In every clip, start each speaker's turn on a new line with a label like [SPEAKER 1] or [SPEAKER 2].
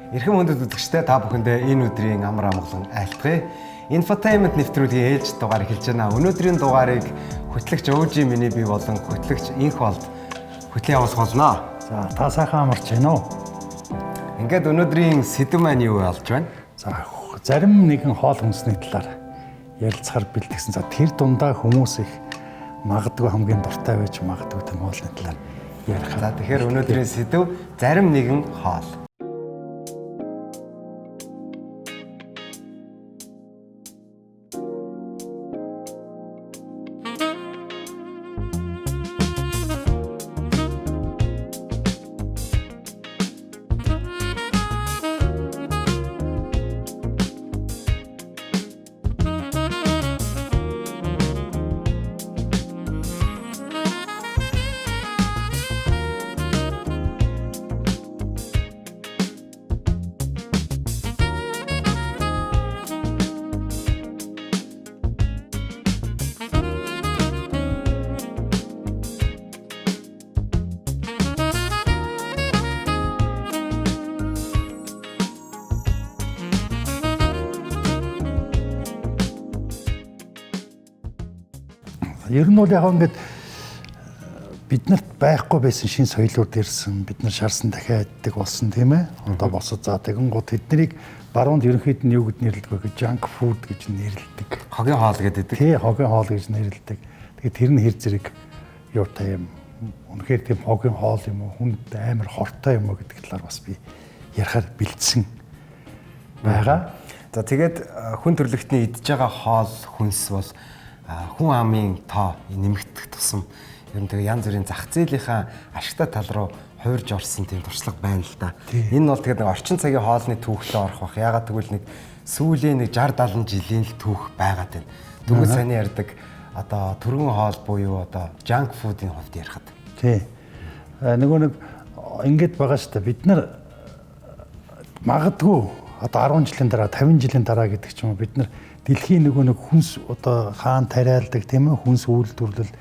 [SPEAKER 1] Эрхэм хүндэт үзэгчдээ та бүхэндээ энэ өдрийн амар амгалан айлтгая. Infotainment нэвтрүүлгийн ээлж дугаар эхэлж байна. Өнөөдрийн дугаарыг хөтлөгч OG миний бий болон хөтлөгч Инх болд хөтлөн явуулах болно.
[SPEAKER 2] За та сайхан амарч байна уу?
[SPEAKER 1] Ингээд өнөөдрийн сэдэв маань юу болж байна?
[SPEAKER 2] За зарим нэгэн хоол хүнсний талаар ярилцахаар бэлтгэсэн. За тэр дундаа хүмүүс их магадгүй хамгийн дуртай байж магадгүй тэр хоолны талаар ярих.
[SPEAKER 1] За тэгэхээр өнөөдрийн сэдэв зарим нэгэн хоол.
[SPEAKER 2] Ер нь бол яг ингээд биднэрт байхгүй байсан шин соёлууд ирсэн, бид нар шаарсан дахиад иддэг болсон тийм ээ. Одоо босод за тэгэн гоо тэднийг баруунд ерөнхийд нь юу гэж нэрлэдэг вэ? Junk food гэж нэрлэдэг.
[SPEAKER 1] Хогийн хоол гэдэг.
[SPEAKER 2] Тий, хогийн хоол гэж нэрлэдэг. Тэгээд тэр нь хэр зэрэг юутай юм. Үнэхээр тийм хогийн хоол юм уу? Хүнд амар хортой юм уу гэдэг талаар бас би ярихаар бэлдсэн байгаа.
[SPEAKER 1] За тэгээд хүн төрөлхтний идж байгаа хоол хүнс бол хүн амын тоо нэмэгдэх тусам ер нь тэгээ янз бүрийн зах зээлийнхаа ашигтай тал руу хуурж орсон тийм туршлага байна л да. Энэ бол тэгээд нэг орчин цагийн хоолны түүхлээ орох бах. Ягаад гэвэл нэг сүүлийн нэг 60 70 жилийн л түүх байгаад байна. Түнхэл сайн ярьдаг одоо түргэн хоол буюу одоо junk food-ийн хувьд ярихад.
[SPEAKER 2] Тий. Нөгөө нэг ингэж байгаа шүү дээ. Бид нар магадгүй одоо 10 жилийн дараа 50 жилийн дараа гэдэг ч юм уу бид нар дэлхийн нөгөө нэг хүнс одоо хаан тариалдаг тийм ээ хүнс үйлдвэрлэл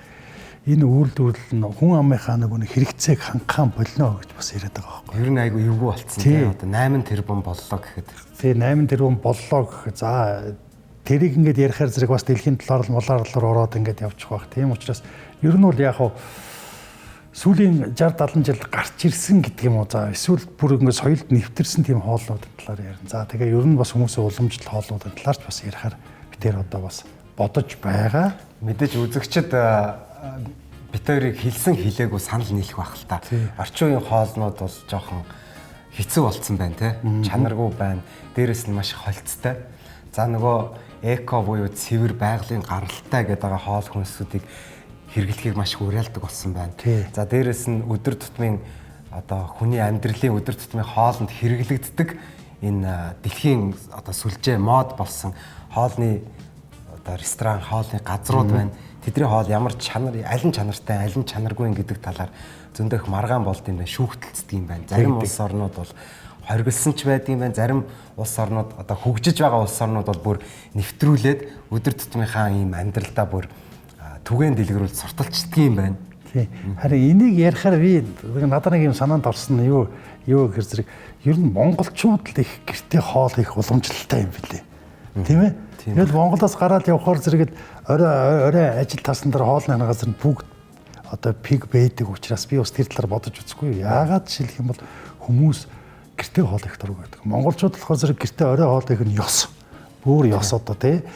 [SPEAKER 2] энэ үйлдвэрлэл нь хүн амынхаа нөгөө нэг хэрэгцээг хангахаан болно гэж бас яриад байгаа байхгүй.
[SPEAKER 1] Ер нь айгүй эвгүй болцсон тийм одоо 8 тэрбум боллоо гэхэд.
[SPEAKER 2] Тий 8 тэрбум боллоо гэхэд за тэрийг ингээд ярихаар зэрэг бас дэлхийн талаар молоор ороод ингээд явчих байх. Тийм учраас ер нь бол яг хуу сүүлийн 60 70 жил гарч ирсэн гэдэг юм уу. За эсвэл бүр ингээд соёлд нэвтэрсэн тийм хоолнуудын талаар ярина. За тэгээ ер нь бас хүмүүсийн уламжлалт хоолнуудын талаарч бас ярихаар би тэр одоо бас бодож байгаа.
[SPEAKER 1] Мэдээж үзэгчд бит хоёрыг хэлсэн хэлээгүй санал нийлэх байх л та. Орчин үеийн хоолнууд бол жоохон хэцүү болцсон байна те. Чанаргүй байна. Дээрэс нь маш холцтой. За нөгөө эко буюу цэвэр байгалийн гаралтай гэдэг байгаа хоол хүнсүүдийг хэрэглэхийг маш их уриалдаг болсон байна. За дээрэс нь өдөр тутмын одоо хүний амьдралын өдөр тутмын хоолнд хэрэглэгддэг энэ дэлхийн одоо сүлжээ мод болсон хоолны одоо ресторан хоолны газрууд байна. Тэдний хоол ямар чанар, аль нь чанартай, аль нь чанаргүй гэдэг талаар зөндөх маргаан болд юм байна, шүүхтэлцдэг юм байна. Зарим улс орнууд бол хоригдсан ч байдаг юм байна. Зарим улс орнууд одоо хөгжиж байгаа улс орнууд бол бүр нэвтрүүлээд өдөр тутмынхаа ийм амьдралдаа бүр түгээн дэлгэрүүл сурталчдаг юм байна.
[SPEAKER 2] Тий. Харин энийг ярихаар би надад нэг юм санаанд орсон нь юу гэхээр зэрэг ер нь монголчууд л их гэртээ хоол их уламжлалтай юм билээ. Тийм ээ? Тэгэл Монголоос гараад явхаар зэрэг орой ажил тасан дээр хоолны газар нь бүгд одоо пиг байдаг учраас би бас тэр талаар бодож үзэхгүй. Яагаад жишээлх юм бол хүмүүс гэртээ хоол их дург байдаг. Монголчууд болохоор зэрэг гэртээ орой хоол их нь ёс. Бүр ёс одоо тий.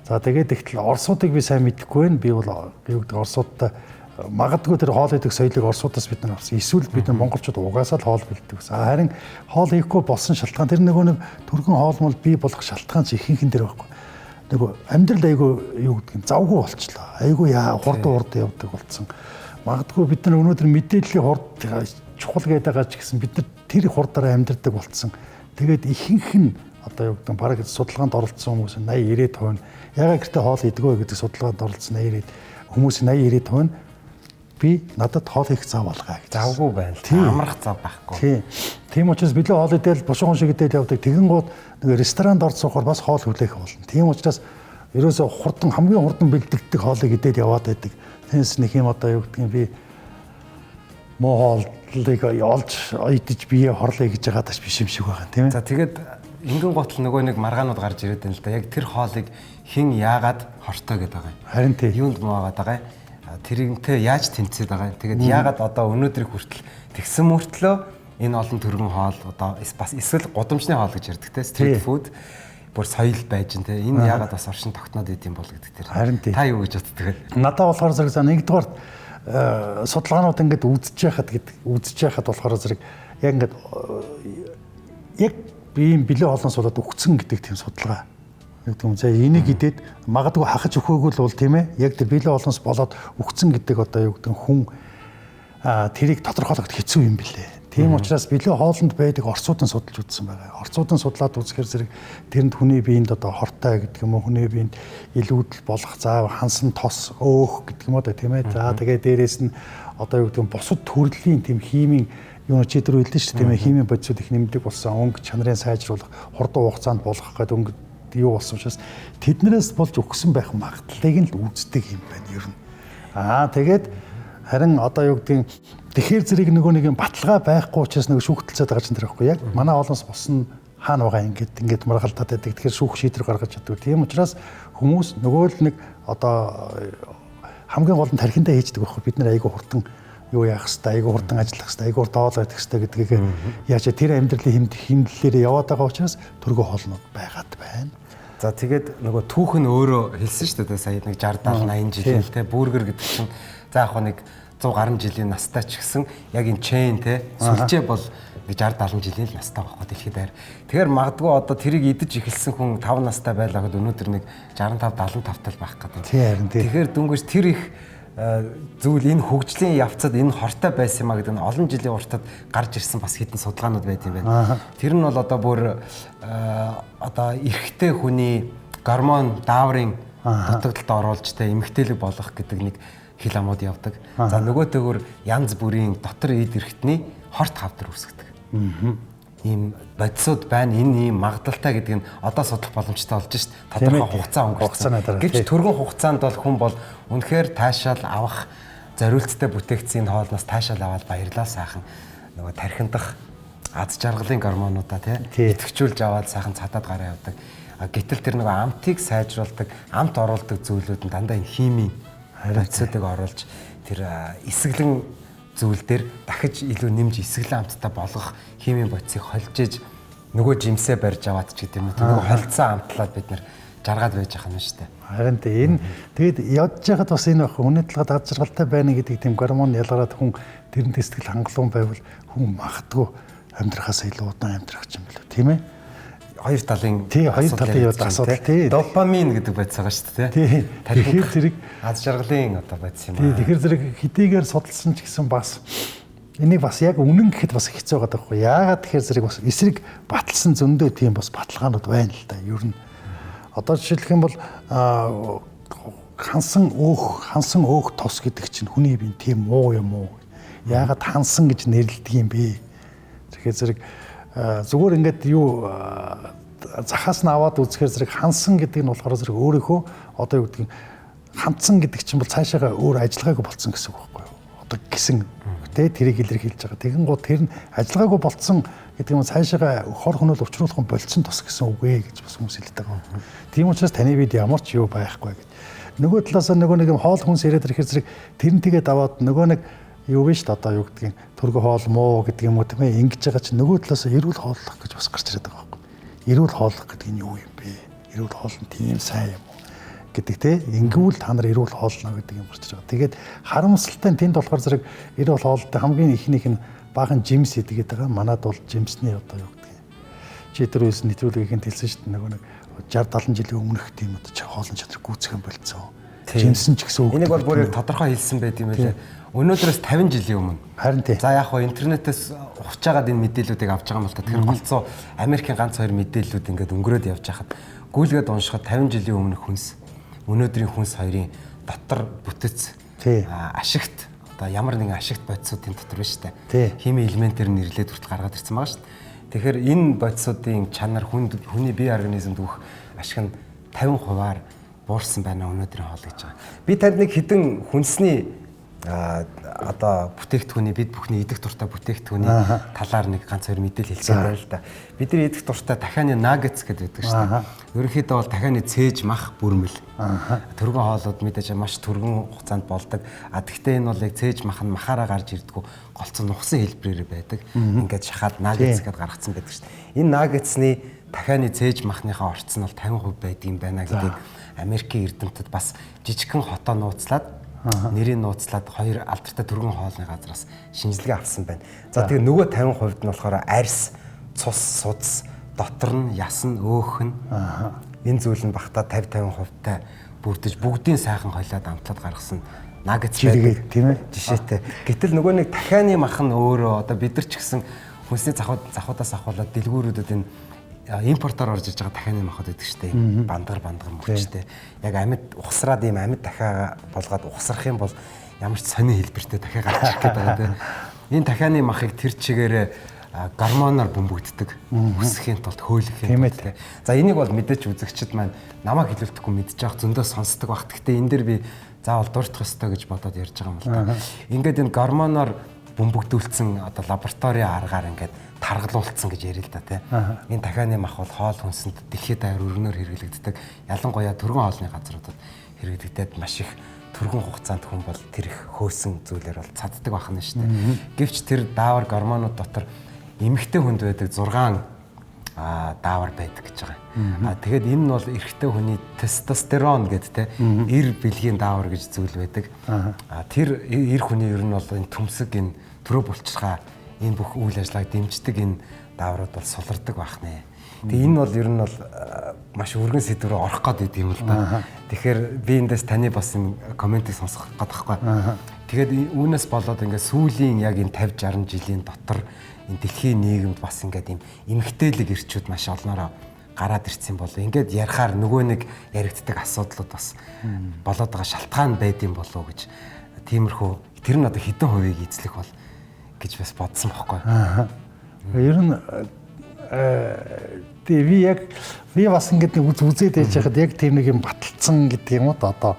[SPEAKER 2] За тэгээд ихтэл орсуудыг би сайн мэдэхгүй байна. Би бол юу гэдэг орсуудтай магадгүй тэр хоол идэх соёлыг орсуудаас бид нар авсан. Эсвэл бид нар монголчууд угаасаа л хоол бэлддэг. Харин хоол хийхгүй болсон шалтгаан тэр нөгөө нэг түргэн хоол мол бий болох шалтгаан чи ихэнхэн дээр байхгүй. Нөгөө амьдрал айгүй юу гэдэг нь завгүй болчлоо. Айгүй хурд явдаг болсон. Магадгүй бид нар өнөөдөр мэдээллийн хурд чухал гэдэг байгаа ч гэсэн бид нар тэр хурдаараа амьдрдаг болсон. Тэгээд ихэнх нь одоо юу гэдэг нь бараг судалгаанд оролцсон хүмүүс 80 90% ягаад гэртээ хоол идэх вэ гэдэг судалгаанд оролцсон 80 хүмүүс 80 90% би надад хоол их зав болгоо гэж.
[SPEAKER 1] Завгүй байна. Амрах зав байхгүй.
[SPEAKER 2] Тийм учраас билүү хоол идэл бушуухан шиг идэл явдаг. Тэгэн гууд нэг ресторанд орж суухаар бас хоол хүлээх болно. Тийм учраас ерөөсө хамгийн хурдан бэлдэгдэх хоолыг идэл яваад байдаг. Тэнс нэг юм одоо юу гэдэг нь би муу хооллыг олж идэж бие хорлоё гэж байгаа даш биш юм шиг байгаа тийм ээ.
[SPEAKER 1] За тэгээд ингэн готл нөгөө нэг маргаанууд гарч ирээд байна л да. Яг тэр хоолыг хэн яагаад хортой гэдэг байгаа юм.
[SPEAKER 2] Харин тийм.
[SPEAKER 1] Юунд муугаад байгаа юм. Тэрнтэй яаж тэнцээд байгаа юм. Тэгээд яагаад одоо өнөөдрийг хүртэл тэгсэн мөртлөө энэ олон төрлийн хоол одоо бас эсвэл гудамжны хоол гэж ярьдаг те стрит фуд бүр соёл байж те энэ яагаад бас оршин тогтноод идэм бол гэдэг тэр.
[SPEAKER 2] Харин тийм.
[SPEAKER 1] Та юу гэж боддог вэ?
[SPEAKER 2] Надад болохоор зэрэг за нэгдүгээр судалгаанууд ингээд үзэж яхад болохоор зэрэг яг ингээд яг биеийн бэлэн хоолноос болоод өгцөн гэдэг тийм судалгаа. Гэдэг юм. За энийг идээд магадгүй хахаж өгөөгүй л бол тийм ээ. Яг тэр бэлэн хоолноос болоод өгцөн гэдэг одоо юу гэдэг хүн тэрийг тодорхойлоход хэцүү юм билээ. Тийм учраас бэлэн хоолнд байдаг орцуудын судалж үзсэн байгаа. Орцуудын судлаад үзэхээр зэрэг тэрэнд хүний биеинд одоо хортой гэдэг юм уу, хүний биеинд илүүдэл болох заав хансан тос өөх гэдэг юм уу тийм ээ. За тэгээ дээрэс нь одоо юу гэдэг нь бусад төрлийн тийм химийн юу ч өдөр үлдэн шүү дээ тийм ээ. Химийн бодисууд их нэмдэг болсон, өнгө чанарын сайжруулах, хурдан хугацаанд болох гэдэг өнгө юу болсон учраас тэднээс болж өгсөн байх магадлалыг нь л үздэг юм байна ер нь. Тэгээд харин одоо юу гэдэг тэгэхээр зэрэг нөгөө нэг юм баталгаа байхгүй учраас нэг шүүхтэлцээд байгаа ч энэ байхгүй яг манай олонс босно хаана байгаа ингээд маргалдаад байдаг. Тэгэхээр шүүх шийдвэр гаргаж чаддаг. Тийм учраас хүмүүс нөгөө л нэг одоо хамгийн гол нь тархиндаа хийждэг байхгүй. Бид нэр айгүй хурдан юу яах хэвээр айгүй хурдан ажиллах хэвээр айгүй хурдан хоол идэх хэвээр гэдгийг яаж тэр амьдралын хэмнэлээр яваад байгаа учраас төргөө хоолнууд байгаад байна.
[SPEAKER 1] За тэгээд нөгөө түүх нь өөрөө хэлсэн шүү дээ сая нэг 60 70 80 жилийн те бүргэр гэдэг чинь за яг нэг 100 гаруй жилийн настай ч гэсэн яг энэ чейн те сүлжээ бол 60 70 жилийн л настай байхгүй дэлхийд даяар. Тэгэхээр магадгүй одоо тэрийг идэж эхэлсэн хүн 5 настай байлаа гэхэд өнөөдөр нэг 65 75 тал байх гэдэг. Тэгэхээр дүнгэж тэр их зүйл энэ хөгжлийн явцад энэ хортой байсан юм а гэдэг нь олон жилийн уртад гарч ирсэн бас хэдэн судалгаанууд байт юм байна. Тэр нь бол одоо бүр одоо эрэгтэй хүний гормон дааврын дутагдалд оруулж тэ эмэгтэйлэг болох гэдэг нэг хил амууд явдаг. За нөгөөтэйгөр янз бүрийн дотор эд эрхтний хорт хавдар үүсгдэг. Ийм бодисууд байна. Энэ ийм магадaltaй гэдэг нь одоо судлах боломжтой болж шít. Тодорхой хугацаа өнгөрсөн. Гэвч түргэн хугацаанд бол хүн бол үнэхээр таашаал авах зориулттай бүтээгдэхүүн хоолноос таашаал аваад баярлал сайхан нөгөө тархиндах аз жаргалын гормонуудаа идэвхжүүлж аваад сайхан цадаад гараа явдаг. Гэтэл тэр нөгөө амтыг сайжруулдаг, амт оруулдаг зүйлүүд нь дандаа энэ химийн бодисуудыг оруулж тэр эсгэлэн зүйл дээр дахиж илүү нэмж эсгэлэн амттай болгох химийн бодисыг холж иж нөгөө жимсээ барьж аваад ч гэдэг юм уу. Нөгөө холцсон амтлаад бид нэр жаргаад байж байгаа юм шүү дээ.
[SPEAKER 2] Харин энэ тэгэд явж байхад бас энэ байх үнэт талаад аз жаргалтай байна гэдэг тийм гормон ялгараад хүн тэрнтэй сэтгэл хангалуун байвал хүн магадгүй амьдрахаас илүү удаан амьдрах юм билүү тийм ээ. Хоёр талын асуудал тий.
[SPEAKER 1] Допамин гэдэг бодис байгаа шүү дээ тий. Тэгэхээр зэрэг аз жаргалын одоо бодис юм аа.
[SPEAKER 2] Тэгэхээр зэрэг хэдийгээр судалсан ч гэсэн бас энийг бас яг үнэн гэхэд бас хэцүү байгаа байхгүй. Яагаад тэгэхээр зэрэг бас эсрэг баталсан зөндөө тийм бас баталгаанууд байна л да. Ер нь одоо жишээлх юм бол хансан өөх тос гэдэг чинь хүний бие тийм муу юм уу? Яагаад хансан гэж нэрлэдэг юм бэ? Тэгэхээр зэрэг зүгээр ингээд юу захаас нь аваад үзэхээр зэрэг хансан гэдэг нь болохоор зэрэг өөрийнхөө одоо юу гэдэг хандсан гэдэг чинь бол цаашаага өөр ажиллагаагүй болцсон гэсэн үг байхгүй юу? Одоо гисэн тэ тэрийг илэрхийлж байгаа. Тэгэн гоо тэр нь ажиллагаагүй болцсон гэдэг нь цаашаага хор хөнөөл учруулах болцсон тос гэсэн үг ээ гэж бас хүмүүс хэлдэг байгаа. Тийм учраас таны бид ямар ч юу байхгүй гэж. Нөгөө талаас нөгөө нэг юм хоол хүнс яриад ирэхээр зэрэг тэрнтэйгээ даваад нөгөө нэг юу вэ шүү дээ одоо юу гэдгийг төргө хоол муу гэдэг юм уу тийм ээ ингэж байгаа чинь нөгөө талаас эрүүл хооллох гэж бас гарч ирээд байгаа байхгүй. Эрүүл хооллох гэдэг нь юу юм бэ? Эрүүл хоол нь тийм сайн юм уу гэдэг те ингэвэл та нар эрүүл хоолно гэдэг юм гарч байгаа. Тэгээд харамсалтай нь тэнд болохоор зэрэг эрүүл хоолтой хамгийн ихнийх нь баахан жимс идэгээд байгаа. Манад бол жимсний одоо юу гэдгийг чи тэр үс нэвтрүүлгийн хэлсэн шүү дээ нөгөө нэг 60 70 жилийн өмнөх тийм одоо хоолны чадрыг гүйцэхэн болцсон. Жимсэн ч гэсэн үг.
[SPEAKER 1] Энийг бол бүр тодорхой хэлсэн байт юм байлаа. Өнөөдрөөс 50 жилийн өмнө.
[SPEAKER 2] Харин тий.
[SPEAKER 1] За яг хоо интернетээс ухаж байгаад энэ мэдээллүүдийг авч байгаа юм л та. Тэгэхээр голцоо Америкийн ганц хоёр мэдээллүүд ингээд өнгөрөөд явж хахад гүйлгээд уншихад 50 жилийн өмнөх хүнс өнөөдрийн хүнс хоёрын дотор бүтэц ашигт одоо ямар нэгэн ашигт бодисуудын дотор байна шүү дээ. Химийн элементээр нэрлээд хүртэл гаргаад ирсэн байгаа шүү дээ. Тэгэхээр энэ бодисуудын чанар хүний бие организмд өгөх ашиг нь 50%-аар буурсан байна өнөөдрийн хоол гэж байгаа. Би танд нэг хідэн хүнсний одоо бүтээгдэхүүний бид бүхний идэх дуртай бүтээгдэхүүний талаар нэг ганц хоёр мэдээлэл хэлсэн байна л да. Бидний идэх дуртай дахианы nuggets гэдэг байдаг шүү дээ. Ерөнхийдөө бол дахианы цээж мах бүрмэл. Түргэн хоолууд мэдээж маш түргэн хугацаанд болдог. Тэгвэл энэ бол яг цээж мах нь махаараа гарч ирдэггүй голцон нухсан хэлбэрээр байдаг. Ингээд шахаад nuggets гэдээ гаргацсан байдаг шүү дээ. Энэ nuggets-ны дахианы цээж махныхаа орц нь бол 50% байдаг юм байна гэдгийг Америкийн эрдэмтэд бас жижигхэн хотоо нууцлаад нэрийг нууцлаад хоёр алдартай түргэн хоолны газраас шинжилгээ авсан байна. За тэгээ нөгөө 50% нь болохоор арьс, цус, судас, дотор нь ясан, өөх нь энэ зүйл нь багтаа 50-50%-тай бүрдэж бүгдийн сайхан хойлоод амтлаад гаргасан nuggets байдаг тийм ээ жишээтэй. Гэтэл нөгөө нэг дахианы мах нь өөрөө одоо бид нар ч гэсэн хүнсний захуудаас авахуулаад дэлгүүрүүдэд энэ импортоор орж иж байгаа дахианы махад байдаг шүү дээ. Бандгар мөрчтэй. Яг амьд ухсраад ийм амьд дахиа болгоод ухсрах юм бол ямар ч сони хэлбэртэй дахиа гарч ирэх гэдэг байгаа тийм. Энэ дахианы махыг тэр чигээрээ гормоноор бөмбөгддөг. Үсгэхийн тулд хөөлөхийн тулд. За энийг бол мэдээч үзэгчд маань намайг хэлүүлдэхгүй мэдж явах зөндөө сонсдог баг. Гэхдээ энэ дэр би заавал дурдах ёстой гэж бодоод ярьж байгаа юм л да. Ингээд энэ гормоноор бөмбөгдүүлсэн одоо лабораторийн аргаар ингээд таргалуулсан гэж ярил л да тий. Энэ дахианы мах бол хоол хүнсэнд дэлхийд даяар өргөнөөр хэрэглэгддэг. Ялангуяа түргэн хоолны газруудад хэрэглэгдээд маш их түргэн хугацаанд хүн бол тэр их хөөсөн зүйлээр бол цаддаг бахна шүү дээ. Гэвч тэр даавар гормонууд дотор эмэгтэй хүнд байдаг 6 даавар байдаг гэж байгаа. Тэгээд энэ нь бол эрэгтэй хүний тестостерон гэдэг те эр бэлгийн даавар гэж зүйл байдаг. Тэр эр хүний ер нь бол энэ төмсөг энэ төрөө булчирхаа энэ бүх үйл ажиллагааг дэмждэг энэ дааврууд бол сулардаг бахнэ. Тэгээ энэ бол ер нь бол маш өргөн сэдв рүү орох гээд байд юм л да. Тэгэхээр би эндээс таны бас энэ комментиг сонсох гэдэг байхгүй. Тэгээд үүнээс болоод ингээд сүүлийн яг энэ 50 60 жилийн дотор энэ дэлхийн нийгэмд бас ингээд юм эмгтээлэг ирчүүд маш олноороо гараад ирсэн бол ингээд ярихаар нөгөө нэг яригддаг асуудлууд бас болоод байгаа шалтгаан байд юм болов уу гэж тиймэрхүү тэр нь одоо хэдэн хувийг эзлэх бол гэж бас бодсон байхгүй.
[SPEAKER 2] Ер нь би бас ингээд нэг үзээд байж хахад яг тийм нэг юм баталцсан гэдэг юм уу одоо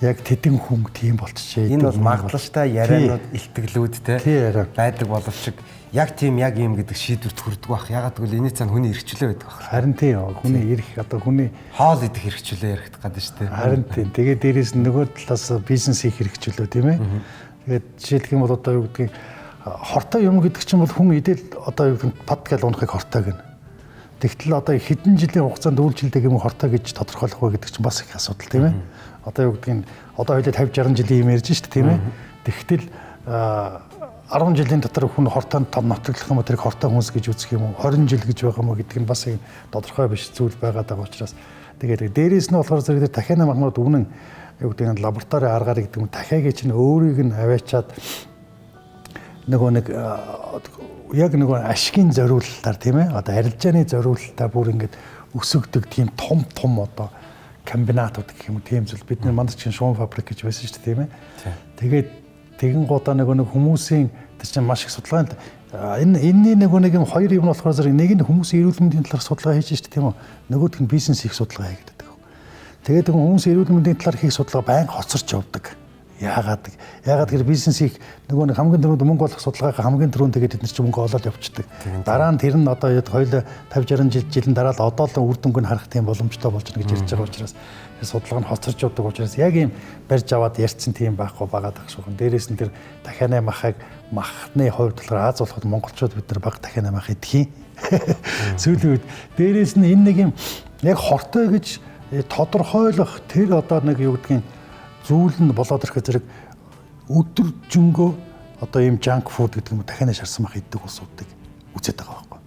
[SPEAKER 2] яг тэдэн хүн тийм болчихжээ.
[SPEAKER 1] Энэ бол магадлалтай ярианууд, илтгэлүүд те байдаг боловч яг тийм яг юм гэдэг шийдвэрт хүрдэг байх. Ягаад гэвэл энэ цаана хүний эрхчлөө байдаг байх.
[SPEAKER 2] Харин тийм хүний эрх одоо хүний
[SPEAKER 1] хоол идэх эрхчлөө яригдах гэдэг шүү дээ.
[SPEAKER 2] Харин тийм. Тэгээд дээрээс нь нөгөө талаас бизнес хийх эрхчлөө тийм ээ. Тэгээд жишээлх юм бол одоо юу гэдгийг хортой юм гэдэг чинь бол хүн идэл одоо юу гэдэг подкаст унахыг хортой гэнэ. Тэгтэл одоо хэдэн жилийн хугацаанд үйлчлдэг юм хортой гэж тодорхойлох вэ гэдэг чинь бас их асуудал тийм ээ. Одоо юу гэдгийг одоо хоёул 50 60 жилийн юм ярьж шүү дээ тийм ээ. Тэгтэл 10 жилийн дотор хүн хортоонд том нотоглох юм уу тэрийг хортой хүнс гэж үзэх юм уу 20 жил гэж байгаа юм уу гэдэг нь бас юм тодорхой биш зүйл байгаад байгаа учраас тэгээд дээрээс нь болохоор зэрэг дахианы махнууд үнэн юу гэдэг нь лабораторийн аргаар гэдэг юм дахиагийн чинь өөрийг нь аваачаад нөгөө нэг яг нөгөө ашигын зориулалтаар тийм ээ одоо арилжааны зориулалтаар бүр ингээд өсөгдөг тийм том одоо комбинатууд гэх юм тийм зүйл бидний мандч чинь шуун фабрик гэж байсан шүү дээ тийм ээ тэгээд тэгэн гоо нэг хүмүүсийн тэр чинь маш их судалгаа энэний нэг юм хоёр юм болохоор зэрэг нэг нь хүмүүсийн эрүүл мэндийн талаар судалгаа хийж шүү дээ тийм үү нөгөөх нь бизнес хийх судалгаа хийгддэг. Тэгээд хүмүүсийн эрүүл мэндийн талаар хийх судалгаа байнга хоцорч явдаг. Яагаад гэхээр бизнес хийх нөгөө нэг хамгийн түрүүнд мөнгө олох судалгаагаа хамгийн түрүүнд тэгээд эдгээр чинь мөнгө олоод явчихдаг. Дараа нь тэр нь одоо хоёул 50 60 жилийн дараа л одоо л үр дүнг нь харах тийм боломжтой болж байна гэж ярьж байгаа учраас судалгаа нь хоцорч явдаг учраас яг ийм барьж аваад ярьсан тийм байхгүй байгаа дах шүүхэн. Дээрээс нь тэр дахианы махны хувьд болохоор Аз болоход монголчууд бид нар баг дахианы мах идэх юм. Сүүлийн үед дээрээс нь энэ нэг юм яг хортой гэж тодорхойлох тэр одоо нэг юу гэдгийг зүйл нь болоод ирэх зэрэг өдөржингөө одоо ийм junk food гэдэг юм дахианы шарсан мах иддэг улсуудыг үзээд байгаа байхгүй.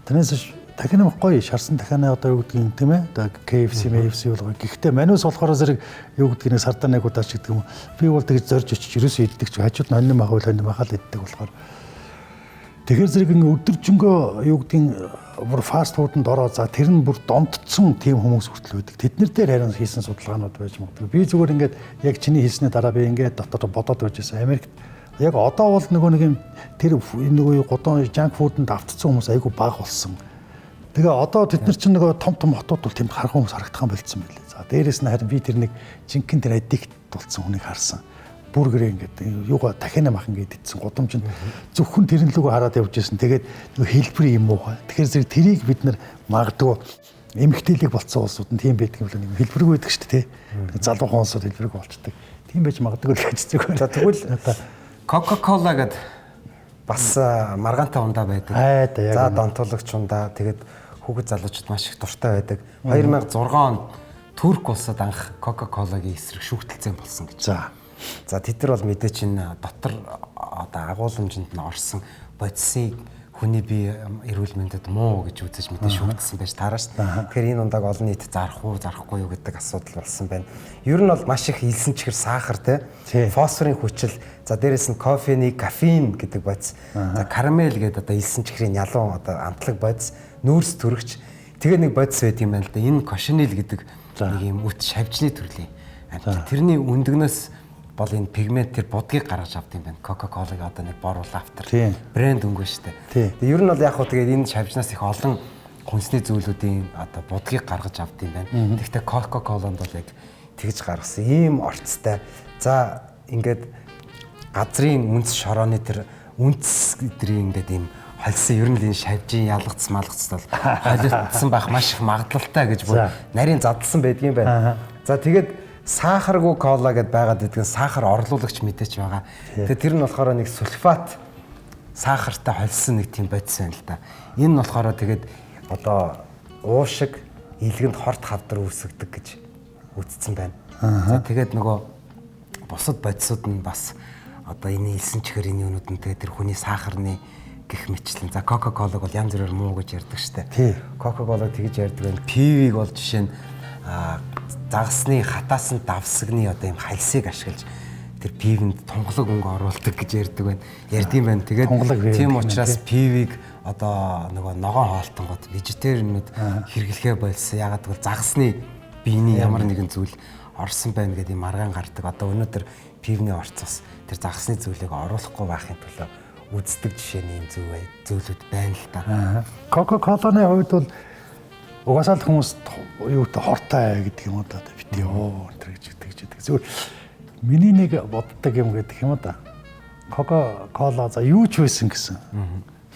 [SPEAKER 2] Тэрнээс дахианы мах гоё шарсан дахианы одоо юу гэдгийг тийм ээ одоо KFC болгоо. Гэхдээ манус болохоор зэрэг юу гэдгийг сардаа нэг удаач гэдэг юм. Би бол тэгж зорж очиж ерөөсөө иддэг ч хажууд нонны мах бол хонь махаа л иддэг болохоор. Тэгэхээр зэрэг өдөржингөө юу гэдгийг бүр фаст фуданд ороо за тэр нь бүр дондцсон тийм хүмүүс хүртэл байдаг. Тэднэр дээр харин хийсэн судалгаанууд байж магадгүй. Би зүгээр ингээд яг чиний хэлсний дараа би ингээд дотор бодоод байжсэн. Америкт яг одоо бол нөгөө нэг юм тэр нөгөө годон junk food-нд автцсан хүмүүс айгүй бага болсон. Тэгээ одоо тэд нар чинь нөгөө том хотууд бол тэнд харах хүмүүс харагдах юм болцсон байлээ. За дээрэс нь харин би тэр нэг жинхэнэ тэр аддикт болсон хүнийг харсан. Бургерээ ингээд юугаа дахиана мах ингээд идсэн гудамжинд зөвхөн тэрэн лүгөө хараад явж байсан. Тэгээд хэлбэр юм уу. Тэгэхээр зэрэг тэрийг бид нар магадгүй эмгтээлэг болцсон улсууд нь тийм байдаг юм л нэг хэлбэргүй байдаг шүү дээ. Залуухан улсууд хэлбэргүй болчдөг. Тийм байж магадгүй л гэж зүгээр.
[SPEAKER 1] За тэгвэл Coca-Cola гэдэг бас маргаантай ундаа байдаг. За донтуулагч ундаа тэгээд хүүхэд залуучууд маш их дуртай байдаг. 2006 онд Турк улсад анх Coca-Cola-гийн эсрэг шүүхтэлцэн болсон гэж. За тэд нар бол мэдээ чинь дотор одоо агуулмжинд нь орсон бодисыг хүний бие эрүүл мэндэд муу гэж үзэж мэдээ шүүхтэлсэн байж таараа шүү дээ. Тэгэхээр энэ ундааг олон нийт зарах уу, зарахгүй юу гэдэг асуудал болсон байна. Ер нь бол маш их илсэн чихэр сахар те, фосфорын хүчил, за дээрэс нь кофений кафеин гэдэг бодис, за карамел гэдэг одоо илсэн чихрийн ялуун одоо амтлаг бодис, нүүрс төрөгч. Тэгээ нэг бодис байт юм байна л да. Энэ кошенил гэдэг нэг юм үт шавжны төрлийн амт. Тэрний үндгнээс бол энэ пигмент тэр будгийг гаргаж авд юм байна. Coca-Cola-гийн одоо нэг боруу автор брэнд өнгөө штэ. Тэгээ ер нь бол яг хөө тэгээд энэ шавжнаас их олон хүнсний зүйлүүдийн одоо будгийг гаргаж авд юм байна. Тэгэхдээ Coca-Cola-нд бол яг тэгж гаргасан ийм орцтой. За ингээд газрын үндэс шорооны тэр үндэс өдрийн ингээд ийм холсон ер нь л энэ шавжийн ялгац малгац бол холилдсон байх маш их магадлалтай гэж бүр нарийн задлсан байдгийн байна. За тэгээд сахаргүй кола гэдээ байгаад идэгэн сахар орлуулагч мэдээч байгаа. Тэгээд тэр нь болохоор нэг сульфат сахартай холсон нэг тийм бодис байна л да. Энэ нь болохоор тэгээд одоо уушиг илгэнд хорт хавдар үүсгдэг гэж үзсэн байна. За тэгээд нөгөө бусад бодисууд нь бас одоо энэ илсэн чихэр энэ юмнууд нь тэгээд тэр хүний сахарны гэх мэтлэн. За Coca-Cola-г бол янз бүрээр муу гэж ярьдаг штэ. Coca-Cola тэгж ярьдаг байна. Пивиг бол жишээ нь загасны хатаасан давсагны одоо юм хальсыг ашиглаж тэр пивэнд тунгалаг өнгө оруулдаг гэж ярьдаг байна. Ярдгийм байна. Тэгээд тийм учраас пивийг одоо нөгөө ногоон хоолтонгод вежетарианууд хэрэглэхээ болсон. Ягаад гэвэл загасны биений ямар нэгэн зүйл орсон байна гэдэг юм аргаан гардаг. Одоо өнөөдөр пивний орцос тэр загасны зүйлийг оруулахгүй байхын тулд үздэг жишээний юм зүйлүүд байна л да.
[SPEAKER 2] Coca-Cola-ны хувьд бол угаасаа л хүмүүс юутай хортой гэдэг юм уу да бит ёо энэ гэж гэдэг. Зүгээр миний нэг боддог юм гэдэг юм уу да. Coca-Cola за юу ч байсан гэсэн.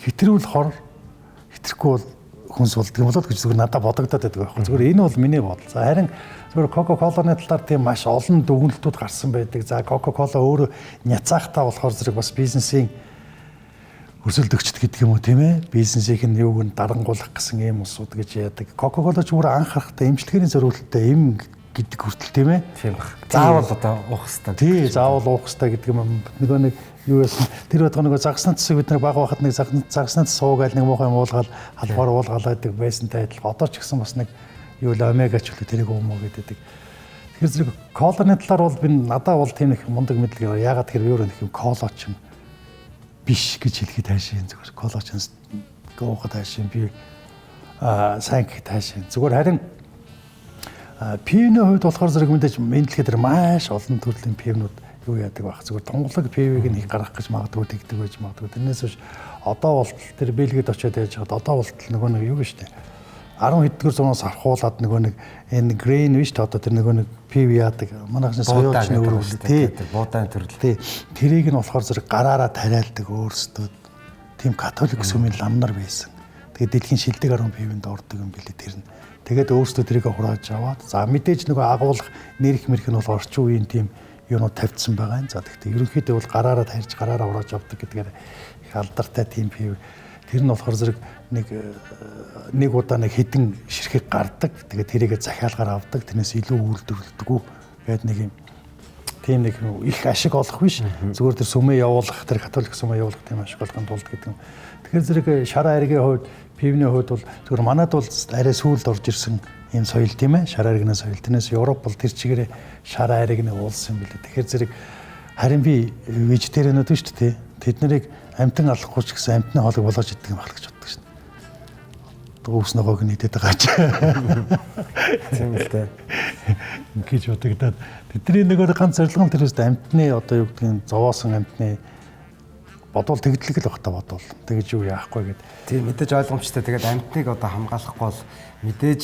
[SPEAKER 2] Хитрүүл хор, хитрэхгүй бол хүнс болдог юм болоод гэж зүгээр надад бодогдоод байдаг байхгүй. Зүгээр энэ бол миний бодол. За харин зүгээр Coca-Cola-ны талаар тийм маш олон дүгнэлтүүд гарсан байдаг. За Coca-Cola өөрөө няцаахтаа болохоор зэрэг бас бизнесийн өрсөлдөгчд гэдэг юм уу тийм ээ бизнесийг нь юуг нь дарангуулах гэсэн юм усуд гэж яадаг. Coca-Cola ч бүр анх харахтаа эмчилгээний зориулалттай юм гэдэг хүртэл тийм ээ.
[SPEAKER 1] Тийм баг. Заавал одоо уух хэрэгтэй.
[SPEAKER 2] Тий, заавал уух хэрэгтэй гэдэг юм. Нөгөө нэг юу яасан тэр бод нэг загсны цэсийг бид нар баг байхад нэг загсны цэс суугаад нэг муухай уулгаад халбаар уулгаалаад байсантай адил. Одоо ч гэсэн бас нэг юу л омега ч үлээ тэрийг өмөө гэдэг. Тэгэхээр зэрэг колоны талаар бол би надад бол тийм их мундаг мэдлэг яагаад тэгэхээр юу нэг юм коло ч юм биш гэж хэлэхэд таашийн зүгээр коллаженс гоохот таашийн би сайн гэх таашийн зүгээр харин пивний хувьд болохоор зэрэг мэдээж мэдлэхэд маш олон төрлийн пивнүүд юу яадаг байх зүгээр тунгалаг пивийг нэг гаргах гэж магадгүй тэгдэг байж магадгүй тэрнээс биш одоо болтол тэр Бельгид очиод яаж хаад одоо болтол нөгөө нэг юу гэж штэ 10 хэдгээр зуунаас авахуулаад нөгөө нэг энэ грейн биш та одоо тэр нөгөө нэг пив яадаг манайхны соёолч нөрөв тий
[SPEAKER 1] буудаан төрөл
[SPEAKER 2] тий тэрийг нь болохоор зэрэг гараараа тариалдаг өөрсдөө тийм католик сүмийн ламнар байсан. Тэгээд дэлхийн шилдэг 10 пивэнд ордог юм билээ тэр нь. Тэгээд өөрсдөө тэрийг хурааж аваад за мэдээж нөгөө агуулах нэрх мэрх нь бол орчин үеийн тийм юунууд тавьдсан байгаа юм. За тэгтээ ерөнхийдөө бол гараараа тарьж гараараа хурааж авдаг гэдгээр их алдартай тийм пив. Тэр нь болохоор зэрэг нэг удаа нэг хідэн ширхэг гардаг. Тэгээд тэрийгэ захиалгаар авдаг. Тэрнээс илүү үйлдвэрлэдэггүй. Тэгээд нэг юм тийм нэг их ашиг олох биш. Зүгээр тэр сүмээ явуулах, тэр католик сүмээ явуулах тийм ашиг олохын тулд гэдэг юм. Тэгэхээр зэрэг шараа айргийн хувьд, пивний хувьд бол зүгээр манайд бол арай сүүлд орж ирсэн юм соёл тийм ээ. Шараа айргийн соёл. Тэрнээс Европ бол тэр чигээрээ шараа айргийн уулсан юм билээ. Тэгэхээр зэрэг харин би вежетарианууд биш үү те. Тэд нарыг амтан алахгүй ч гэсэн амтны хоолыг болгож идэх юм байна гэж боддог шин. Өвс ногоог нь идэт байгаа ч.
[SPEAKER 1] Тийм л дээ.
[SPEAKER 2] Ингэж бодогдоод тэдний нөгөө ганц зорилго нь тэрээс амтны одоо юу гэдгийг зовоосон амтны бодвол тэгдлэг л багтаа бодвол тэгэж юу яахгүй гэд.
[SPEAKER 1] Тийм мэдээж ойлгомжтой. Тэгээд амтныг одоо хамгаалахгүй бол мэдээж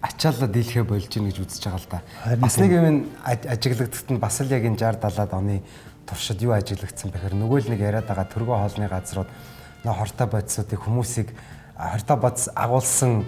[SPEAKER 1] ачаалал дийлхэ болж гин гэж үзэж байгаа л да. Бас нэг юм ажиглагдахад нь бас л яг энэ 60 70-аад оны туршид юу ажиглагдсан бэхээр нөгөө л нэг яриад байгаа төргөө хоолны газрууд нөө хортой бодисуудыг хүмүүсийг хортой бодис агуулсан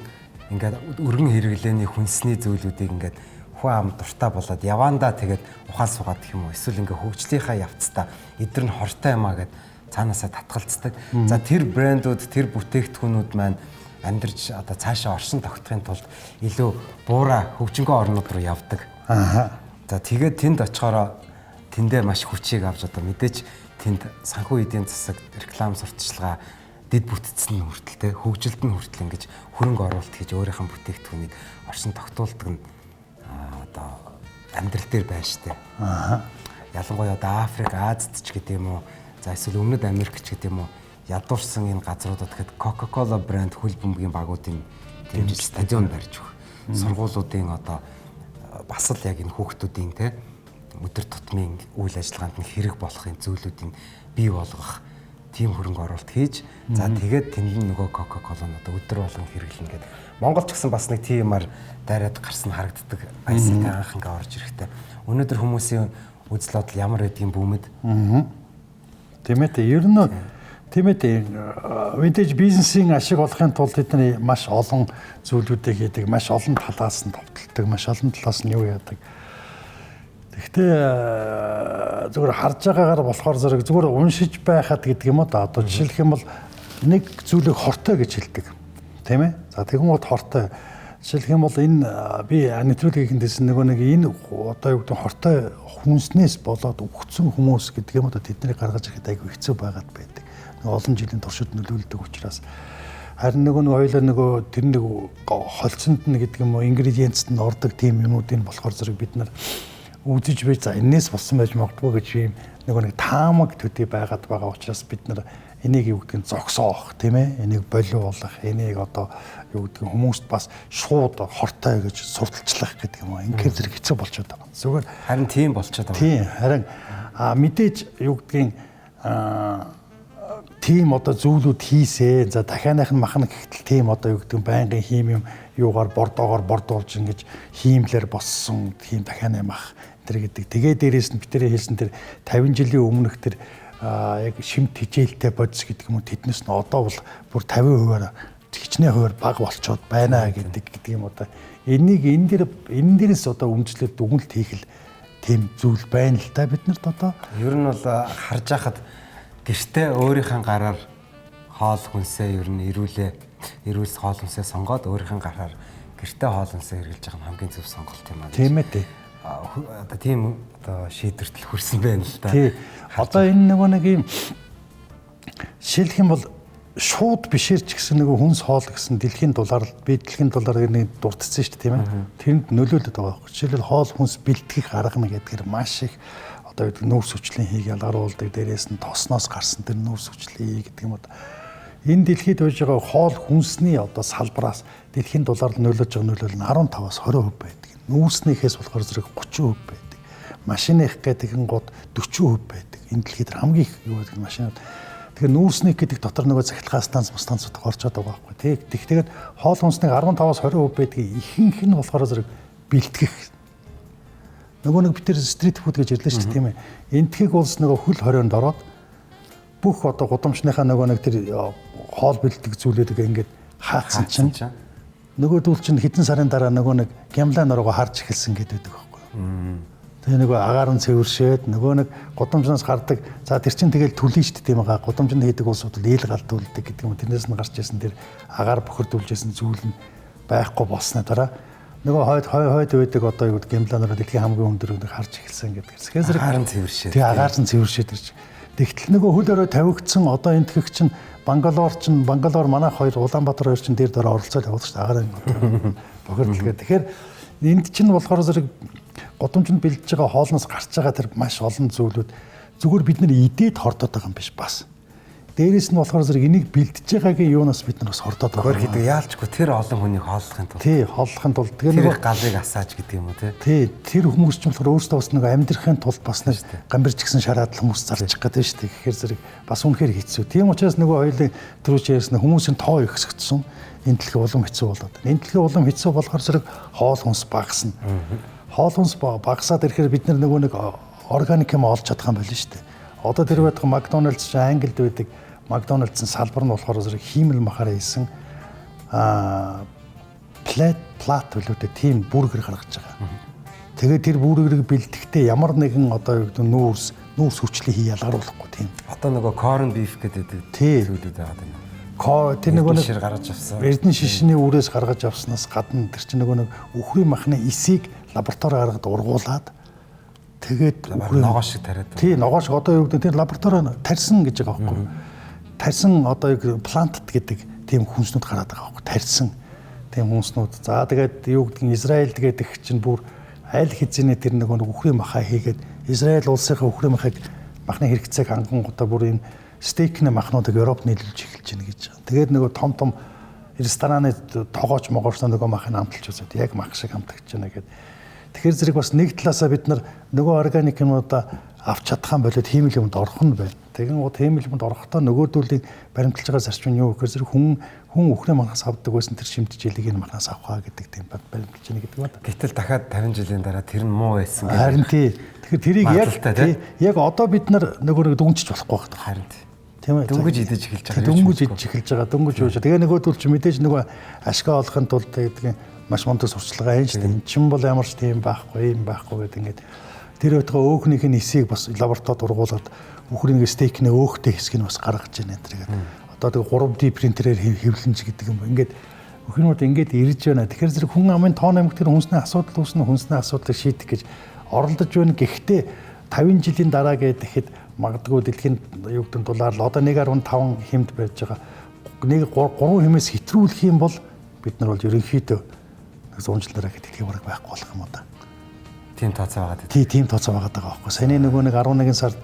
[SPEAKER 1] ингээд өргөн хэрэглээний хүнсний зүйлүүдийг ингээд хүн ам дуртай болоод явандаа тэгээд ухаан суугаад гэх юм уу эсвэл ингээ хөгжлийнхаа явцдаа эдгээр нь хортой юм а гэд цаанаасаа татгалцдаг. За тэр брэндүүд тэр бүтээгдэхүүнүүд маань амьдарч одоо цаашаа оршин тогтохын тулд илүү буураа хөгжингөө орнууд руу явдаг. За тэгээд тэнд очихороо тэндээ маш хүчийг авч одоо мэдээч тэнд санхүү эдийн засаг реклам сурталчилгаа дэд бүтцэн хүртэл хөгжилд нь хүртэл ингэж хөрөнгө оруулалт хийж өөрийнхөө бүтээгдэхүүнийг оршин тогтуулдаг нь одоо амьдрал дээр байна штэ. Ялангуяа одоо Африк, Азид ч гэдэг юм уу, за эсвэл Өмнөд Америк ч гэдэг юм уу, ядуурсан энэ газруудад гэхэд Coca-Cola брэнд хөл бөмбөгийн багуудын дэмжиж стадион барьж өгөх. Сургуулиудын одоо бас л яг энэ хүүхдүүдийн те өдөр тутмын үйл ажиллагаанд нь хэрэг болохын зүйлүүдийг бий болгох тийм хөрөнгө оруулалт хийж за тэгээд тэнд нөгөө Coca-Cola нь одоо өдөр болгон хэрэглэнэ гэдэг. Монгол ч гэсэн бас нэг тиймэр дайраад гарсан харагддаг ICT анх ингээ орж ирэхтэй. Өнөөдөр хүмүүсийн үзэл бодол ямар байдгийг бүүмэд.
[SPEAKER 2] Тийм ээ. Ер нь тийм ээ. Vintage бизнесийн ашиг олохын тулд тэдний маш олон зүйлүүдийг хийдэг, маш олон талаас нь товтлдог, маш олон талаас нь юу яадаг. Гэхдээ зүгээр харж байгаагаар болохоор зүгээр уншиж байхад гэдэг юм да. Одоо жишээлх юм бол нэг зүйлийг хортой гэж хэлдэг. Тийм ээ. За тэгвэл хортой. Жишээлх юм бол энэ би нэвтрүүлгийн дэсэн нөгөө нэг энэ одоо юу гэдэг хортой хүнснээс болоод өгцөн хүмүүс гэдэг юм да тэднийг гаргаж ирэхэд айгүй хэцүү байгаад байдаг. Нөгөө олон жилийн туршид нөлөөлдөг учраас харин нөгөө хоёлоо нөгөө тэр нэг холцонд нь гэдэг юм уу ингредиентс нь ордог тийм юмнуудыг болохоор зэрэг бид нар үзэж бий за энэс болсон байж магадгүй гэж юм нөгөө нэг таамаг төдий байгаад байгаа учраас бид нар энийг юу гэдгийг зогсоох тийм ээ энийг болиулах энийг одоо юу гэдгийг хүмүүст бас шууд хортой гэж сурталчлах гэдэг юм аа ингээд зэрэг хэцүү болчиход байгаа. Зүгээр
[SPEAKER 1] харин тийм болчиход байгаа.
[SPEAKER 2] Тийм харин мэдээж юу гэдгийг тийм одоо зүйлүүд хийсээ за дахианых нь махна гэхтэл тийм одоо юу гэдэг байнгын хийм юм юугаар бордоогоор бордуулж ингэж хиймлэр боссон тийм дахианы мах тэр гэдэг. Тэгээ дээрээс нь битэрээ хэлсэн тэр 50 жилийн өмнөх тэр яг шимт хичээлтэй бодис гэдэг юм уу тэднээс нь одоо бол бүр 50%-аар хичнээн хуваар бага болчоод байна гэдэг юм одоо энийг энэ дээрээс одоо өмчлөд дүгнэлт хийх л тийм зүйл байна л та бид нарт одоо
[SPEAKER 1] ер нь бол харж байхад гэртээ өөрийнхөө гараар хоол хүнсээ ер нь эрүүлс хоол хүнсээ сонгоод өөрийнхөө гараар гэртээ хоол хүнсээ хэрэглэж байгаа нь хамгийн зөв сонголт юм аа.
[SPEAKER 2] Тийм ээ тий.
[SPEAKER 1] Одоо тийм одоо шийдвэртэл хүрсэн байна л да.
[SPEAKER 2] Тий. Одоо энэ нөгөө нэг юм шилэх юм бол шууд бишэрч гэсэн нөгөө хүнс хоол гэсэн дэлхийн дулаар нэг дурдсан шүү дээ тийм ээ. Тэнд нөлөөлөд байгаа байхгүй. Жишээлбэл хоол хүнс бэлтгэх арга мэг гэдгээр маш их одоо нүүрс хүчлийн хийг ялгаруулдаг дээрээс нь тосноос гарсан тэр нүүрс хүчлийн гэдэг юм одоо энэ дэлхийд байж байгаа хоол хүнсний одоо салбараас дэлхийн дулаар нөлөөж байгаа нөлөөл нь 15-аас 20% байдаг. Нүүрснийхээс болохоор зэрэг 30% байдаг. Машиных гэдэг нь гол 40% байдаг. Энэ дэлхийд хамгийн их юу гэдэг машинууд. Тэгэхээр нүүрсник гэдэг дотор нөгөө цахилгаан станцууд орчод байгаа байхгүй тий. Тэгэхээр хоол хүнсний 15-аас 20% байдаг. Ихэнх нь болохоор зэрэг бэлтгэх. Нөгөө нэг бид тэр стрит фуд гэж ярьлаа шүү дээ тийм ээ. Энтхийг улс нөгөө хөл хорионд ороод бүх одоо гудамжныхаа нөгөө нэг тэр хоол бэлтгэх зүйлүүдийг ингээд хаацсан чинь нөгөөдөл чинь хэдэн сарын дараа нөгөө нэг гямлаа нуруугаа харж эхэлсэн гэдэг байхгүй юу. Тэгээ нөгөө агаар нь цэвэршээд нөгөө нэг гудамжнаас гардаг за тэр чинь тэгэл төлнө шүү дээ тийм байгаа. Гудамжинд хийдэг улсууд л ээл галдуулдаг гэдэг юм. Тэрнээс нь гарч ирсэн тэр агаар бохирдуулжсэн зүйл нь байхгүй болсны дараа нөгөө хойд байдаг одоо юу гэдэг гямлаа нуруу дэлхийн хамгийн өндөр өндөр харж эхэлсэн гэдэг. Тэгэхээр
[SPEAKER 1] агаар нь цэвэршээд.
[SPEAKER 2] Тэгээ агаар нь цэвэршээд ирж. Тэгтэл нөгөө хөл өрөө тавигдсан одоо энтгэх чинь Бангалор манайх хоёр Улаанбаатар хоёр чинь дээр дөрөөр оролцоод явуулсан шүү дээ агаарын бохирдолгээ. Тэгэхээр энд чинь болохоор зэрэг гудамжинд бэлдэж байгаа хоолноос гарч байгаа тэр маш олон зүйлүүд зүгээр бид нар идээд хордоод байгаа юм биш бас. Дээрээс нь болохоор зэрэг энийг бэлдэж байгаагийн юунаас бид нар бас хордоод байгаа.
[SPEAKER 1] Өөр хийдэг яалчгүй тэр олон хүнийг хооллохын тулд.
[SPEAKER 2] Тий, хооллохын тулд.
[SPEAKER 1] Тэгээ нэг галыг асааж гэдэг юм уу те.
[SPEAKER 2] Тий, тэр хүмүүс ч болохоор өөрсдөө бас нэг амьдрахын тулд бас нэг гамбирч гисэн шараад хүмүүс зарчих гэдэг шүү дээ. Тэгэхээр зэрэг бас үнэхээр хэцүү. Тийм учраас нөгөө хоёулын түрүүч ярьсан хүмүүсийн тоо ихсэгдсэн. Энэ дэлхий улам хэцүү болоод. Энэ дэлхий улам хэцүү болохоор зэрэг хоол хүнс багасна. Хоол хүнс багасаад ирэхээр бид нар нөгөө нэг органик юм олж чадах юм байна шүү дээ. Одоо тэр байдаг Макдоналдс чинь Англид байдаг Макдоналдсын салбар нь болохоор зэрэг хиймэл махаараа хийсэн плат үлээдэ тийм бүргэр гаргаж байгаа. Тэгээд тэр бүргэрийг бэлтгэхдээ ямар нэгэн одоо юу гэдэг нүүрс хүчлээ хий ялгаруулахгүй тийм.
[SPEAKER 1] Одоо нөгөө corn beef гэдэг зүйлүүд байгаа юм.
[SPEAKER 2] Тэр нөгөө
[SPEAKER 1] шир гаргаж авсан.
[SPEAKER 2] Эрдэнэ шишний үрээс гаргаж авснаас гадна тэр чинь нөгөө нэг үхрийн махны эсийг лаборатори гаргад ургуулад тэгээд
[SPEAKER 1] ногоо шиг тариад.
[SPEAKER 2] Тий, ногоо шиг одоо юу гэдэг тэр лаборатори тарьсан гэж байгаа байхгүй юу? Тарьсан одоо юу плантд гэдэг тийм хүнснүүд гараад байгаа байхгүй юу? Тарьсан тийм хүнснүүд. За тэгээд юу гэдэг нь Израиль гэдэг чинь бүр аль хэзээ тэр нөгөө үхрийн махаа хийгээд Израиль улсынхаа үхрийн махны хэрэгцээг хангангуудаа бүр энэ стейкны махнуудыг Европ нийлүүлж эхэлж байна гэж байгаа. Тэгээд нөгөө том рестораны тогооч могоочтой нөгөө махыг амталж үзээд яг мах шиг амтагч байна гэдэг. Тэгэхээр зэрэг бас нэг талаасаа бид нар нөгөө органик юмудаа авч чадхаан болоод хиймэл юмд орох нь байна. Тэгэн гоо хиймэл юмд орохдоо нөгөөдүүлийг баримталж байгаа зарчим нь юу гэхээр зэрэг хүн үхрийн махаас авдаг байсан тэр шимтгийлийг энэ махаас авахаа гэдэг тийм баримталж байна гэдэг байна.
[SPEAKER 1] Гэтэл дахиад 50 жилийн дараа тэр нь муу байсан
[SPEAKER 2] гэдэг. Харин тий. Тэгэхээр тэрийг яг одоо бид нар нөгөө дүнжиж болохгүй байна.
[SPEAKER 1] Харин тий.
[SPEAKER 2] Тийм ээ.
[SPEAKER 1] Дөнгөж идэж эхэлж байгаа.
[SPEAKER 2] Дөнгөж идэж эхэлж байгаа. Дөнгөж ууж. Тэгээ нөгөөдөл чи мэдээж нөгөө ашгаа олохын тулд гэдэг маш мундаг сурчлагаа энэ ч тийм чин бол ямар ч тийм байхгүй юм байхгүй гэдэг ингээд тэр өтгөө өөхнийх нь эсийг бас лабораторид ургуулад үхрийн стейкний өөхтэй хэсгийг бас гаргаж байна энэ. Одоо тэгээ 3D принтерээр хэвлэнж гэдэг юм. Ингээд өхнүүд ингээд ирж байна. Тэгэхээр зэрэг хүн амын тоон амиг тэр хүнсний асуудал үүснэ хүнсний асуудлыг шийдэх гэж оролдож байна. Гэхдээ 50 жилийн дараа гэхэд магадгүй дэлхийн юу гэдэг дулаар л одоо 1.5 хэмд байж байгаа. Нэг 3 хэмээс хэтрүүлэх юм бол бид нар бол ерөнхийдөө зуунчлаараа гэдэг тийм бараг байхгүй болох юм уу да.
[SPEAKER 1] Тийм тооцоо байгаа.
[SPEAKER 2] Тийм тооцоо байгаа даа байхгүй. Саяны нөгөө нэг 11 сард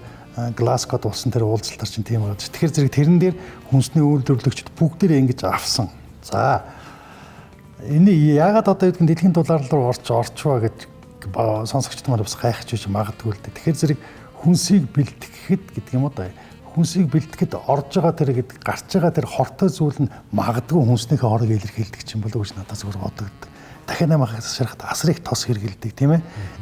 [SPEAKER 2] Глазгод болсон тэр уулзалтаар чинь тийм байгаа. Тэгэхээр зэрэг тэрэн дээр хүнсний үйлдвэрлэгчид бүгдээрээ ингэж авсан. За энэ яагаад одоо юу гэдэг дэлхийн дулаар руу орчваа гэж сонсогчд маань бас гайхаж байж магадгүй л дээ. Тэгэхээр зэрэг хүнсийг бэлтгэхэд гэдэг юм уу да. Хүнсийг бэлтгэхэд орж байгаа тэр гэдэг гарч байгаа тэр хортой зүйл нь магадгүй хүнснийхээ орыг илэрхийлдэг юм болов уу гэж надад зүгээр бодогддог. Дахин намайг шарахад асрыг тос хэргэлдэг тийм ээ.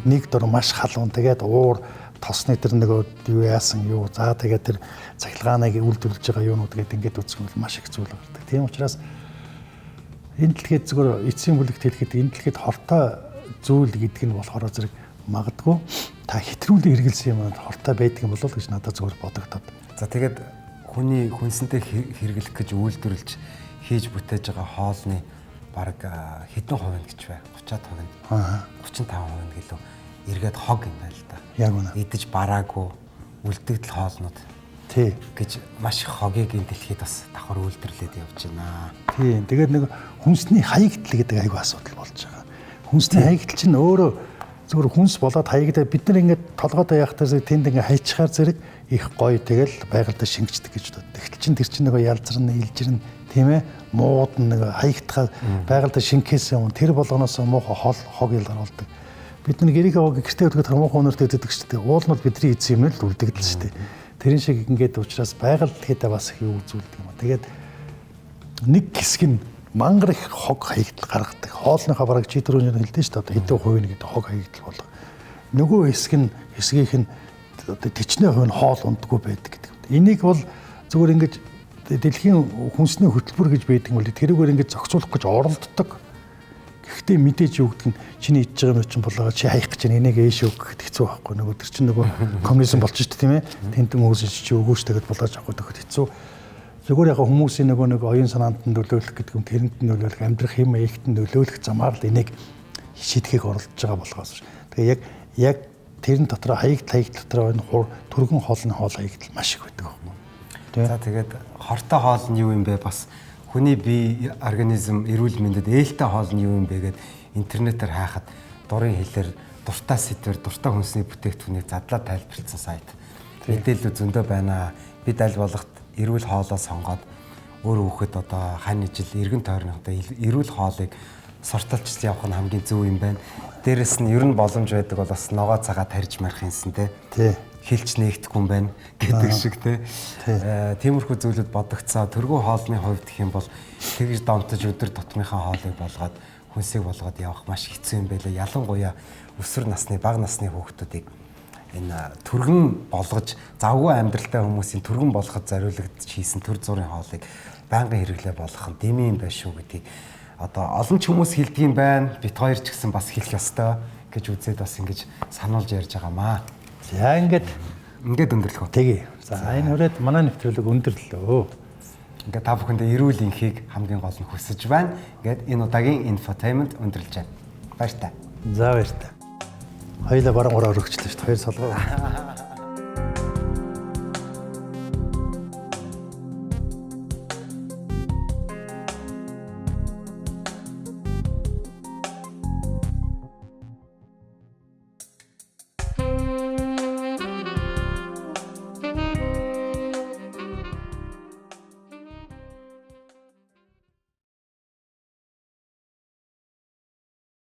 [SPEAKER 2] Нэг дор маш халуун тэгээд уур тосны тэр нөгөө юу яасан юу за тэгээд тэр цахилгааныг үйлдвэрлэж байгаа юунууд гэдэг ингээд үзэх юм бол маш их зүйл гардаг. Тийм учраас энэ дэлхийд зүгээр эцсийн бүлэгт хэлэхэд энэ дэлхийд хортой зүйл гэдэг нь болохоор зэрэг магадгүй та хэтрүүлэн хэрэгэлсэн юм хортой байдаг юм болов уу гэж надад зүгээр бодогдоод.
[SPEAKER 1] За тэгээд хүний хүнсэнтэй хэрэглэх гэж үйлдвэрлэж хийж бүтээж байгаа хоолны бараг хэдэн хувь гэж бай? 30% 35% гэлөө эргээд хог юм байна л да.
[SPEAKER 2] Яг үнэ.
[SPEAKER 1] Идэж бараагүй үлдэгдэл хоолнууд.
[SPEAKER 2] Тий.
[SPEAKER 1] гэж маш их хогийг энэ дэлхийд бас давхар үйлдвэрлээд явж байна.
[SPEAKER 2] Тийм. Тэгээд нэг хүнсний хаягдл гэдэг айгүй асуудал болж байгаа. Хүнсний хаягдл чинь өөрөө зөвхөн хүнс болоод хаягдаа бид нар ингээд толгойдоо явах дээр тэнд ингээд хайчихаар зэрэг их гоё тэгэл байгальдаа шингэждэг гэж боддог. Тэгтэл чинь тэр чинь нэг ялзарна, илжирнэ, тийм ээ? Мууд нэг хаягдхаа байгальдаа шингэхээс юм. Тэр болгоноос муухай хог ялгаруулдаг. Бид нар гэрийнхээ хог гэртээ өдгөх муухай өнөртөө иддэг шүү дээ. Уул нь бидний эзэн юм л үлдэгдэл шүү дээ. Тэрэн шиг ингээд учраас байгаль дэлхийдээ бас их юу үзүүлдэг юм. Тэгээд нэг хэсэг нь мангар их хог хаягдл гаргадаг. Хоолныхаа бараг чи түрүүний хэлдэж шүү дээ. Хэдэн хувийн гэдэг хог хаягдл болго. Нөгөө хэсгийнх нь тэчнээ хувь нь хоол ундгүй байдаг гэдэг. Энийг бол зүгээр ингээд дэлхийн хүнсний хөтөлбөр гэж байдаг юм бол тэрүүгээр ингээд зохицуулах гэж оролддог. Гэхдээ мэдээж юу гэдэг нь чиний идж байгаа юм чинь болоо чи хаях гэж энийг ээш өг гэхэд хэцүү байхгүй. Нөгөө тэр чинь нөгөө коммунизм болчих шүү дээ тийм ээ. Тэнтэн хүмүүсийн чи өгөөч тэгээд болоож авах гэхэд хэцүү. Зүгээр яг хүмүүсийн нөгөө нэг оюун санаанд нөлөөлөх гэдэг юм тэрэнд нөлөөлөх амьдрах хэм маягт нөлөөлөх замаар л энийг шийдэхийг оролдож байгаа болохоос. Тэгээ яг тэрэн дотор хаягдл дотор энэ түргэн хоолны хоол хаягдл маш их байдаг юм.
[SPEAKER 1] За тэгээд хортой хоол нь юу юм бэ? Бас хүний бие организм эрүүл мэндэд ээлтэй хоол нь юу юм бэ гэд интернетээр хайхад дурын хэлээр дуртай сэдвэр дуртай хүнсний бүтээгдэхүүнийг задлаад тайлбарлсан сайт. Мэдээлэл зөндөө байна. Бид аль болоход эрүүл хоолоо сонгоод өөр хүүхэд одоо хань ижил эргэн тойрныхтой эрүүл хоолыг сортолч явах нь хамгийн зөв юм байна. Дээрэс нь ер нь боломж байдаг бол бас ногоо цагаа тарьж марих юмсан те. Хилч нээгдэхгүй юм байна гэдэг шиг те. Тиймэрхүү зүйлүүд бодогцоо төргөө хоолны хувьд гэх юм бол тэгж домтож өдөр тутмынхаа хоолыг болгоод хүнсийг болгоод явах маш хэцүү юм байлаа. Ялангуяа өсвөр насны бага насны хүүхдүүдийг энэ түргэн болгож завгүй амьдралтай хүмүүсийн түргэн болгоход зориулагдж хийсэн төр зүрийн хоолыг байнгын хэрэглээ болгох нь дэмий юм байна шүү гэдгийг одоо олон ч хүмүүс хэлдэг юм байна. Бид хоёр ч гэсэн бас хэлэх ёстой гэж үзээд бас ингэж сануулж ярьж байгаамаа.
[SPEAKER 2] За ингээд
[SPEAKER 1] өндөрлөх үү?
[SPEAKER 2] тэгье. За энэ хүрээд манай нэвтрүүлэг өндөрлөө.
[SPEAKER 1] Ингээд та бүхэндээ эрүүл энхийг хамгийн гол нь хүсэж байна. Ингээд энэ удаагийн infotainment өндөрлж байна. Баяр та.
[SPEAKER 2] За баяр та. Хоёулаа баруун гараа өргөчлөө шүү дээ. Хоёр солгоо.